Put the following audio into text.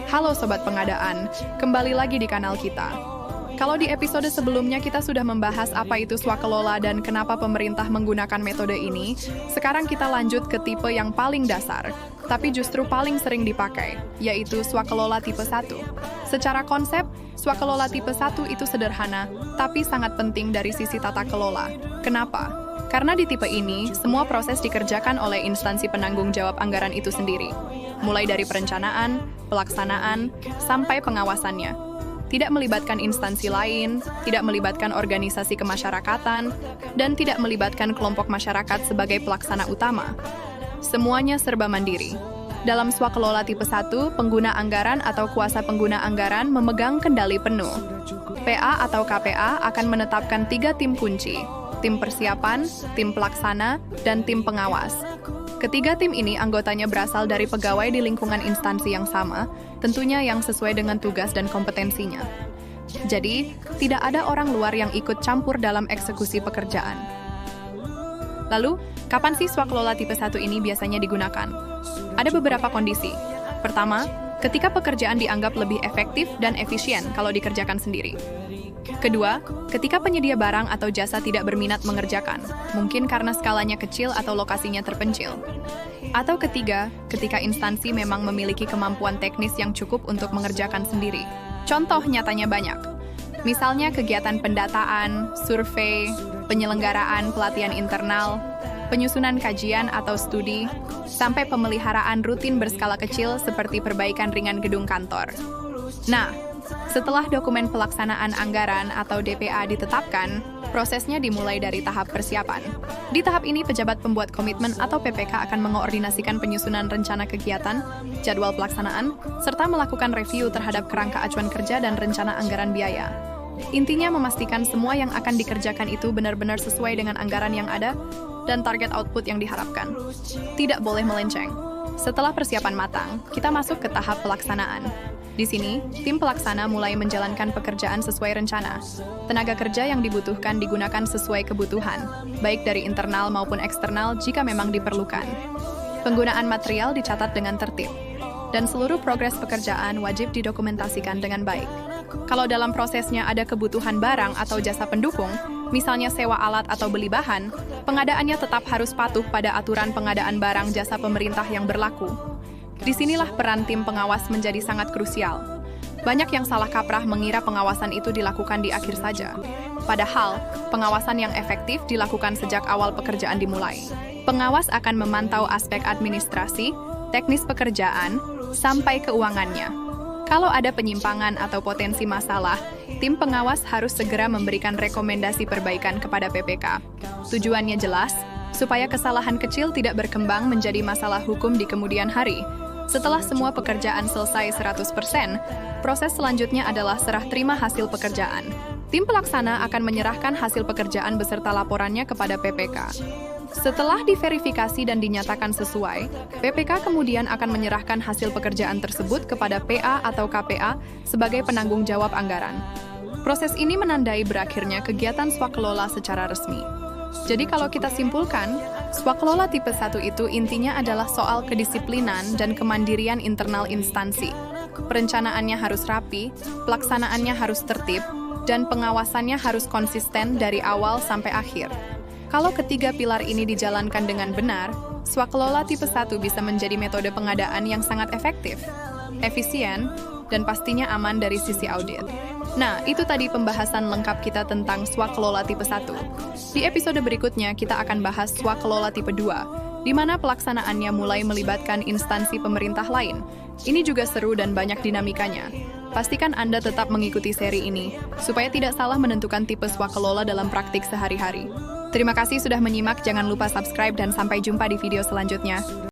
Halo Sobat Pengadaan, kembali lagi di kanal kita. Kalau di episode sebelumnya kita sudah membahas apa itu swakelola dan kenapa pemerintah menggunakan metode ini, sekarang kita lanjut ke tipe yang paling dasar, tapi justru paling sering dipakai, yaitu swakelola tipe 1. Secara konsep, swakelola tipe 1 itu sederhana, tapi sangat penting dari sisi tata kelola. Kenapa? Karena di tipe ini, semua proses dikerjakan oleh instansi penanggung jawab anggaran itu sendiri, mulai dari perencanaan, pelaksanaan, sampai pengawasannya. Tidak melibatkan instansi lain, tidak melibatkan organisasi kemasyarakatan, dan tidak melibatkan kelompok masyarakat sebagai pelaksana utama. Semuanya serba mandiri. Dalam swakelola tipe 1, pengguna anggaran atau kuasa pengguna anggaran memegang kendali penuh. PA atau KPA akan menetapkan 3 tim kunci: tim persiapan, tim pelaksana, dan tim pengawas. Ketiga tim ini anggotanya berasal dari pegawai di lingkungan instansi yang sama, tentunya yang sesuai dengan tugas dan kompetensinya. Jadi, tidak ada orang luar yang ikut campur dalam eksekusi pekerjaan. Lalu, kapan sih swakelola tipe 1 ini biasanya digunakan? Ada beberapa kondisi. Pertama, ketika pekerjaan dianggap lebih efektif dan efisien kalau dikerjakan sendiri. Kedua, ketika penyedia barang atau jasa tidak berminat mengerjakan, mungkin karena skalanya kecil atau lokasinya terpencil. Atau ketiga, ketika instansi memang memiliki kemampuan teknis yang cukup untuk mengerjakan sendiri. Contoh nyatanya banyak. Misalnya kegiatan pendataan, survei, penyelenggaraan pelatihan internal, penyusunan kajian atau studi, sampai pemeliharaan rutin berskala kecil seperti perbaikan ringan gedung kantor. Nah, setelah dokumen pelaksanaan anggaran atau DPA ditetapkan, prosesnya dimulai dari tahap persiapan. Di tahap ini, pejabat pembuat komitmen atau PPK akan mengoordinasikan penyusunan rencana kegiatan, jadwal pelaksanaan, serta melakukan review terhadap kerangka acuan kerja dan rencana anggaran biaya. Intinya memastikan semua yang akan dikerjakan itu benar-benar sesuai dengan anggaran yang ada dan target output yang diharapkan. Tidak boleh melenceng. Setelah persiapan matang, kita masuk ke tahap pelaksanaan. Di sini, tim pelaksana mulai menjalankan pekerjaan sesuai rencana. Tenaga kerja yang dibutuhkan digunakan sesuai kebutuhan, baik dari internal maupun eksternal jika memang diperlukan. Penggunaan material dicatat dengan tertib, dan seluruh progres pekerjaan wajib didokumentasikan dengan baik. Kalau dalam prosesnya ada kebutuhan barang atau jasa pendukung, misalnya sewa alat atau beli bahan, pengadaannya tetap harus patuh pada aturan pengadaan barang jasa pemerintah yang berlaku. Disinilah peran tim pengawas menjadi sangat krusial. Banyak yang salah kaprah mengira pengawasan itu dilakukan di akhir saja. Padahal, pengawasan yang efektif dilakukan sejak awal pekerjaan dimulai. Pengawas akan memantau aspek administrasi, teknis pekerjaan, sampai keuangannya. Kalau ada penyimpangan atau potensi masalah, tim pengawas harus segera memberikan rekomendasi perbaikan kepada PPK. Tujuannya jelas, supaya kesalahan kecil tidak berkembang menjadi masalah hukum di kemudian hari. Setelah semua pekerjaan selesai 100%, proses selanjutnya adalah serah terima hasil pekerjaan. Tim pelaksana akan menyerahkan hasil pekerjaan beserta laporannya kepada PPK. Setelah diverifikasi dan dinyatakan sesuai, PPK kemudian akan menyerahkan hasil pekerjaan tersebut kepada PA atau KPA sebagai penanggung jawab anggaran. Proses ini menandai berakhirnya kegiatan swakelola secara resmi. Jadi kalau kita simpulkan, swakelola tipe 1 itu intinya adalah soal kedisiplinan dan kemandirian internal instansi. Perencanaannya harus rapi, pelaksanaannya harus tertib, dan pengawasannya harus konsisten dari awal sampai akhir. Kalau ketiga pilar ini dijalankan dengan benar, swakelola tipe 1 bisa menjadi metode pengadaan yang sangat efektif, efisien, dan pastinya aman dari sisi audit. Nah, itu tadi pembahasan lengkap kita tentang swakelola tipe 1. Di episode berikutnya, kita akan bahas swakelola tipe 2, di mana pelaksanaannya mulai melibatkan instansi pemerintah lain. Ini juga seru dan banyak dinamikanya. Pastikan Anda tetap mengikuti seri ini, supaya tidak salah menentukan tipe swakelola dalam praktik sehari-hari. Terima kasih sudah menyimak, jangan lupa subscribe dan sampai jumpa di video selanjutnya.